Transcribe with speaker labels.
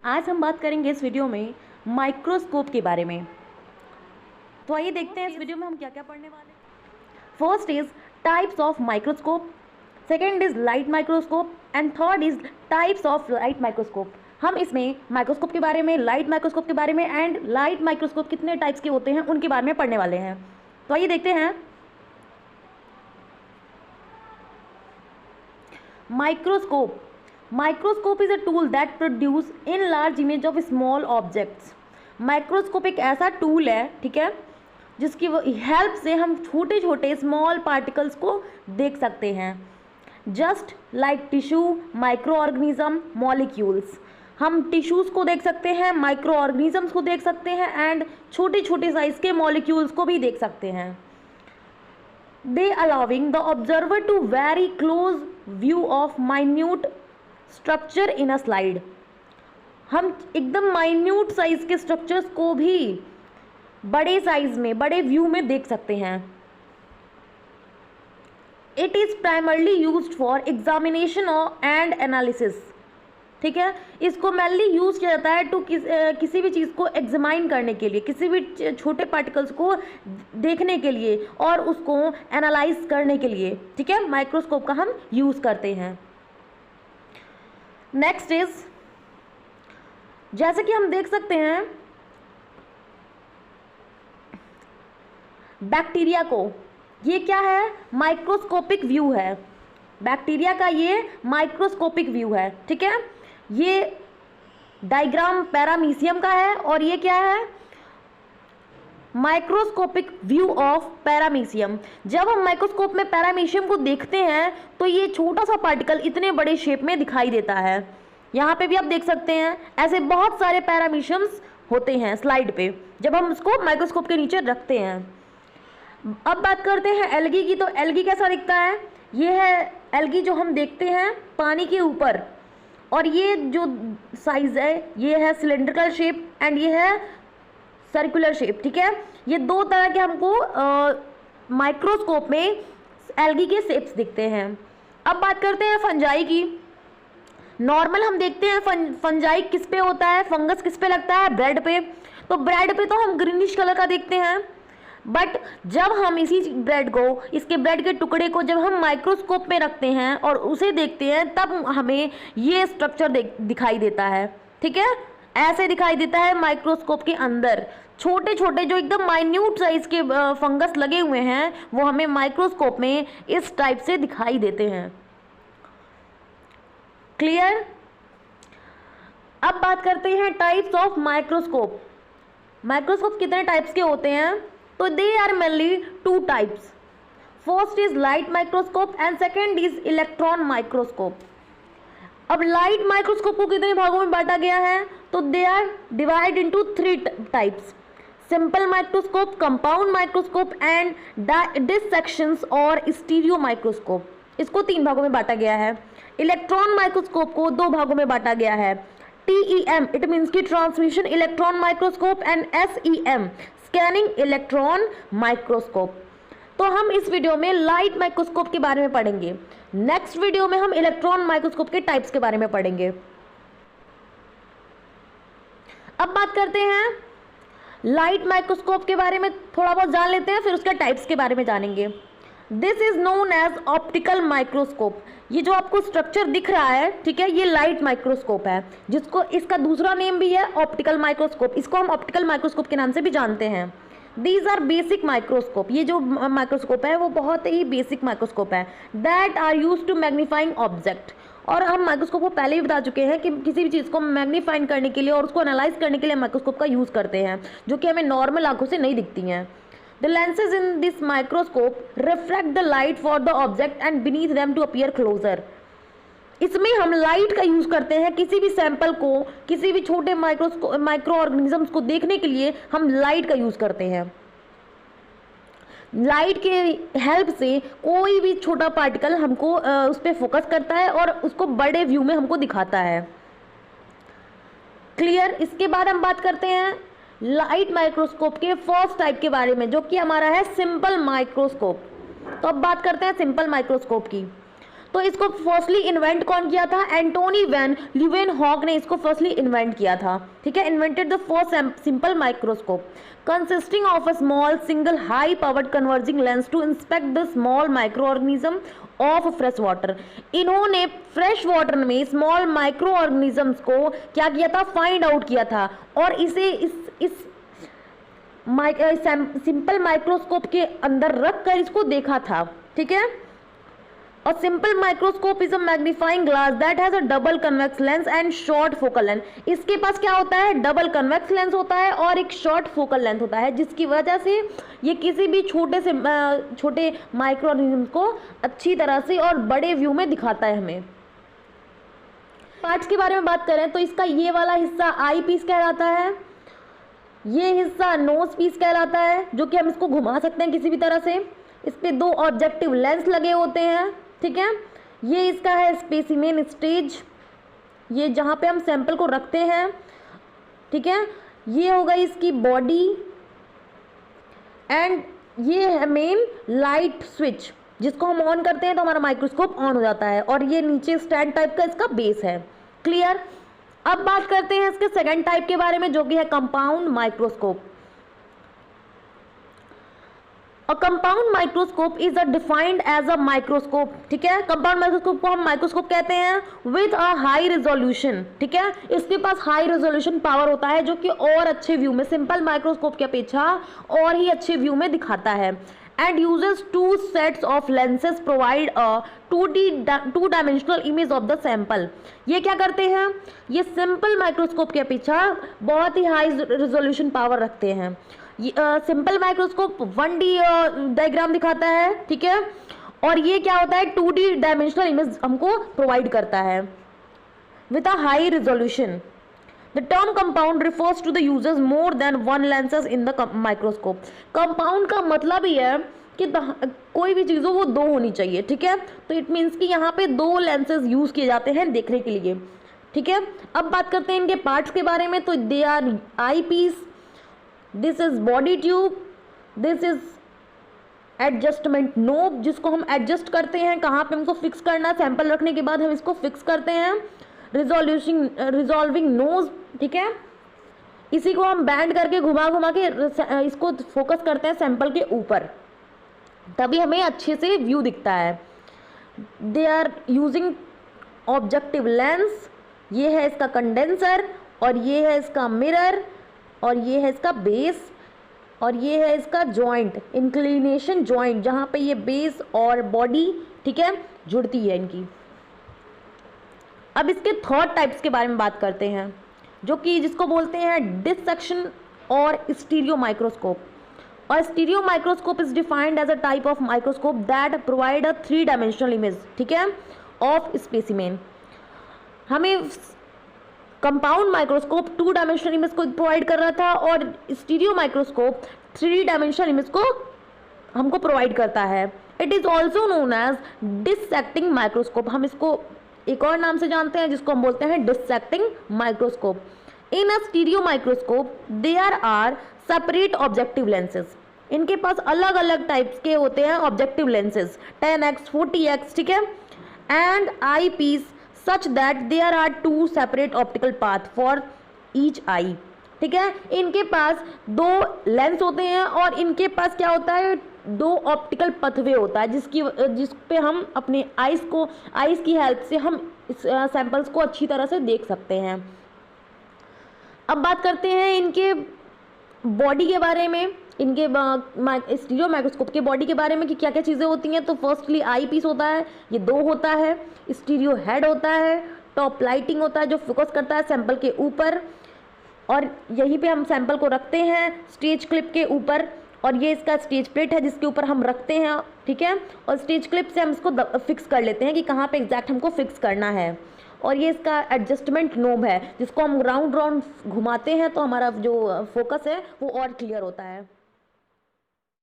Speaker 1: आज हम बात करेंगे इस वीडियो में माइक्रोस्कोप के बारे में। तो आइए देखते हैं इस वीडियो में हम क्या क्या पढ़ने वाले हैं। First is types of microscope, second is light microscope and third is types of light microscope. हम इसमें माइक्रोस्कोप के बारे में, लाइट माइक्रोस्कोप के बारे में एंड लाइट माइक्रोस्कोप कितने टाइप्स के होते हैं उनके बारे में पढ़ने वाले हैं। तो आइए देखते हैं। Microscope microscope is a tool that produce in large image of small objects. Microscope एक ऐसा टूल है, ठीक है, जिसकी हेल्प से हम छोटे छोटे स्मॉल पार्टिकल्स को देख सकते हैं। Just like tissue, micro organism, molecules. हम टिश्यूज़ को देख सकते हैं, माइक्रो ऑर्गेनिजम्स को देख सकते हैं एंड छोटे छोटे साइज के मॉलिक्यूल्स को भी देख सकते हैं। They allowing the observer to very close view of minute structure in a slide. हम एकदम माइन्यूट साइज के स्ट्रक्चर्स को भी बड़े साइज में, बड़े व्यू में देख सकते हैं। It is primarily used for examination and analysis, ठीक है। इसको मेनली यूज किया जाता है टू किसी भी चीज़ को एग्जामाइन करने के लिए, किसी भी छोटे पार्टिकल्स को देखने के लिए और उसको एनालाइज करने के लिए, ठीक है, माइक्रोस्कोप का हम यूज करते हैं। नेक्स्ट इज, जैसे कि हम देख सकते हैं बैक्टीरिया को, ये क्या है, माइक्रोस्कोपिक व्यू है। बैक्टीरिया का ये माइक्रोस्कोपिक व्यू है, ठीक है। ये डायग्राम पैरामीशियम का है और ये क्या है, माइक्रोस्कोपिक व्यू ऑफ पैरामीशियम। जब हम माइक्रोस्कोप में पैरामीशियम को देखते हैं तो ये छोटा सा पार्टिकल इतने बड़े शेप में दिखाई देता है। यहाँ पे भी आप देख सकते हैं ऐसे बहुत सारे पैरामीशियम्स होते हैं स्लाइड पे जब हम उसको माइक्रोस्कोप के नीचे रखते हैं। अब बात करते हैं एल्गी की। तो एल्गी कैसा दिखता है, ये है एल्गी जो हम देखते हैं पानी के ऊपर, और ये जो साइज है ये है सिलेंड्रिकल शेप एंड ये है सर्कुलर शेप, ठीक है। ये दो तरह के हमको माइक्रोस्कोप में एल्गी के शेप्स दिखते हैं। अब बात करते हैं फंजाई की। नॉर्मल हम देखते हैं फंजाई किस पे होता है, फंगस किस पे लगता है, ब्रेड पे। तो ब्रेड पे तो हम ग्रीनिश कलर का देखते हैं, बट जब हम इसी ब्रेड को, इसके ब्रेड के टुकड़े को जब हम माइक्रोस्कोप में रखते हैं और उसे देखते हैं तब हमें ये स्ट्रक्चर दिखाई देता है, ठीक है। ऐसे दिखाई देता है माइक्रोस्कोप के अंदर। छोटे छोटे जो एकदम माइन्यूट साइज के फंगस लगे हुए हैं वो हमें माइक्रोस्कोप में इस टाइप से दिखाई देते हैं। क्लियर। अब बात करते हैं टाइप्स ऑफ माइक्रोस्कोप। माइक्रोस्कोप कितने टाइप्स के होते हैं, तो they are mainly two types. First is light microscope and second is electron microscope. अब लाइट माइक्रोस्कोप को कितने भागों में बांटा गया है, तो they are divide into three types, simple microscope, compound microscope and dissections और स्टीरियो माइक्रोस्कोप। इसको तीन भागों में बांटा गया है। इलेक्ट्रॉन माइक्रोस्कोप को दो भागों में बांटा गया है, TEM इट मीन्स की transmission electron microscope and SEM scanning electron microscope. तो हम इस वीडियो में लाइट माइक्रोस्कोप के बारे में पढ़ेंगे। नेक्स्ट वीडियो में हम इलेक्ट्रॉन माइक्रोस्कोप के टाइप्स के बारे में पढ़ेंगे। अब बात करते हैं लाइट माइक्रोस्कोप के बारे में, थोड़ा बहुत जान लेते हैं, फिर उसके टाइप्स के बारे में जानेंगे। This is known as optical microscope. ये जो आपको स्ट्रक्चर दिख रहा है, ठीक है, ये लाइट माइक्रोस्कोप है, जिसको इसका दूसरा नेम भी है ऑप्टिकल माइक्रोस्कोप। इसको हम ऑप्टिकल माइक्रोस्कोप के नाम से भी जानते हैं। These are basic microscope. ये जो माइक्रोस्कोप है वो बहुत ही बेसिक माइक्रोस्कोप है। That are use to magnifying object. और हम माइक्रोस्कोप को पहले ही बता चुके हैं कि किसी भी चीज़ को मैग्नीफाइंग करने के लिए और उसको एनालाइज करने के लिए माइक्रोस्कोप का यूज़ करते हैं, जो कि हमें नॉर्मल आंखों से नहीं दिखती हैं। The lenses in this microscope refract the light for the object and beneath them to appear closer. इसमें हम लाइट का यूज करते हैं किसी भी सैंपल को, किसी भी छोटे माइक्रो ऑर्गेनिजम्स को देखने के लिए हम लाइट का यूज करते हैं। लाइट के हेल्प से कोई भी छोटा पार्टिकल हमको उस पर फोकस करता है और उसको बड़े व्यू में हमको दिखाता है। क्लियर। इसके बाद हम बात करते हैं लाइट माइक्रोस्कोप के फर्स्ट टाइप के बारे में, जो कि हमारा है सिंपल माइक्रोस्कोप। तो अब बात करते हैं सिंपल माइक्रोस्कोप की। तो इसको फर्स्टली इन्वेंट कौन किया था? एंटोनी वैन ल्यूवेनहॉक ने इसको फर्स्टली इन्वेंट किया था, ठीक है। Invented the first simple microscope consisting of a small single high powered converging lens to inspect the small micro organism of fresh water. इन्होंने फ्रेश वाटर में स्मॉल माइक्रो ऑर्गेनिजम्स को क्या किया था? फाइंड आउट किया था और इसे इस सिंपल माइक्रोस्कोप के अंदर रख कर इसको देखा था, ठीक है। A simple microscope is a magnifying glass that has a double convex lens and short focal length। इसके पास क्या होता है? डबल कन्वेक्स लेंस होता है और एक शॉर्ट फोकल लेंथ होता है, जिसकी वजह से ये किसी भी छोटे माइक्रो ऑर्गेनिज्म को अच्छी तरह से और बड़े व्यू में दिखाता है हमें। पार्ट्स के बारे में बात करें तो इसका ये वाला हिस्सा आई पीस कहलाता है, ये हिस्सा नोज पीस कहलाता है, जो कि हम इसको घुमा सकते हैं किसी भी तरह से। इस पे 2 ऑब्जेक्टिव लेंस लगे होते हैं, ठीक है। ये इसका है स्पेसिमेन स्टेज, ये जहाँ पे हम सैंपल को रखते हैं, ठीक है। ये होगा इसकी बॉडी एंड ये है मेन लाइट स्विच, जिसको हम ऑन करते हैं तो हमारा माइक्रोस्कोप ऑन हो जाता है। और ये नीचे स्टैंड टाइप का इसका बेस है। क्लियर। अब बात करते हैं इसके सेकंड टाइप के बारे में, जो कि है compound microscope. A compound microscope is defined as a microscope, ठीक है। कंपाउंड माइक्रोस्कोप को हम माइक्रोस्कोप कहते हैं with a high resolution, ठीक है। इसके पास हाई रेजोल्यूशन पावर होता है, जो कि और अच्छे व्यू में सिंपल माइक्रोस्कोप की अपेक्षा और ही अच्छे व्यू में दिखाता है। and uses 2 sets of lenses provide a 2-dimensional image of the sample। ये क्या करते हैं? ये सिंपल माइक्रोस्कोप की अपेक्षा बहुत ही हाई रेजोल्यूशन पावर रखते हैं। सिंपल माइक्रोस्कोप 1D डायग्राम दिखाता है, ठीक है। और ये क्या होता है? 2D डायमेंशनल इमेज हमको प्रोवाइड करता है with a high resolution. The term compound refers to the uses more than one lenses in the microscope। Compound का मतलब ही है कि कोई भी चीज़ हो वो 2 होनी चाहिए, ठीक है। तो इट मीन्स कि यहाँ पे 2 लेंसेज यूज किए जाते हैं देखने के लिए, ठीक है। अब बात करते हैं इनके पार्ट्स के बारे में। तो they are eye piece, this is body tube, this is adjustment knob, जिसको हम एडजस्ट करते हैं कहाँ पे हमको फिक्स करना है। सैंपल रखने के बाद हम इसको फिक्स करते हैं। रिजॉल्विंग नोज, ठीक है। इसी को हम बैंड करके घुमा के इसको फोकस करते हैं सैंपल के ऊपर, तभी हमें अच्छे से व्यू दिखता है। They are using objective lens, ये है इसका कंडेंसर और ये है इसका मिरर और ये है इसका बेस और ये है इसका जॉइंट, इंक्लिनेशन जॉइंट, जहाँ पे ये बेस और बॉडी, ठीक है, जुड़ती है इनकी। अब इसके थर्ड टाइप्स के बारे में बात करते हैं, जो कि जिसको बोलते हैं डिसेक्शन और स्टीरियो माइक्रोस्कोप। और stereo microscope is defined as a type of microscope that provide a 3-dimensional image, ठीक है, ऑफ स्पेसिमेन। हमें कंपाउंड माइक्रोस्कोप 2-dimensional इमेज को प्रोवाइड कर रहा था और स्टीरियो माइक्रोस्कोप 3-dimensional इमेज को हमको प्रोवाइड करता है। It is also known as dissecting microscope. हम इसको एक और नाम से जानते हैं, जिसको हम बोलते हैं dissecting microscope. In a stereo microscope there are separate objective lenses. इनके पास अलग अलग टाइप्स के होते हैं ऑब्जेक्टिव लेंसेज, 10x 40x, ठीक है, and eyepiece such that there are 2 separate optical path for each eye, ठीक है। इनके पास 2 लेंस होते हैं और इनके पास क्या होता है? 2 ऑप्टिकल पथवे होता है, जिस पे हम अपने आइस की हेल्प से हम इस सैंपल्स को अच्छी तरह से देख सकते हैं। अब बात करते हैं इनके बॉडी के बारे में, इनके स्टीरियो माइक्रोस्कोप के बॉडी के बारे में कि क्या क्या चीज़ें होती हैं। तो फर्स्टली आई पीस होता है, ये 2 होता है। स्टीरियो हेड होता है, टॉप लाइटिंग होता है जो फोकस करता है सैंपल के ऊपर, और यहीं पे हम सैंपल को रखते हैं स्टेज क्लिप के ऊपर, और ये इसका स्टेज प्लेट है जिसके ऊपर हम रखते हैं, ठीक है। और स्टेज क्लिप से हम इसको फिक्स कर लेते हैं कि कहाँ पे एग्जैक्ट हमको फिक्स करना है। और ये इसका एडजस्टमेंट नोब है, जिसको हम राउंड घुमाते हैं तो हमारा जो फोकस है वो और क्लियर होता है।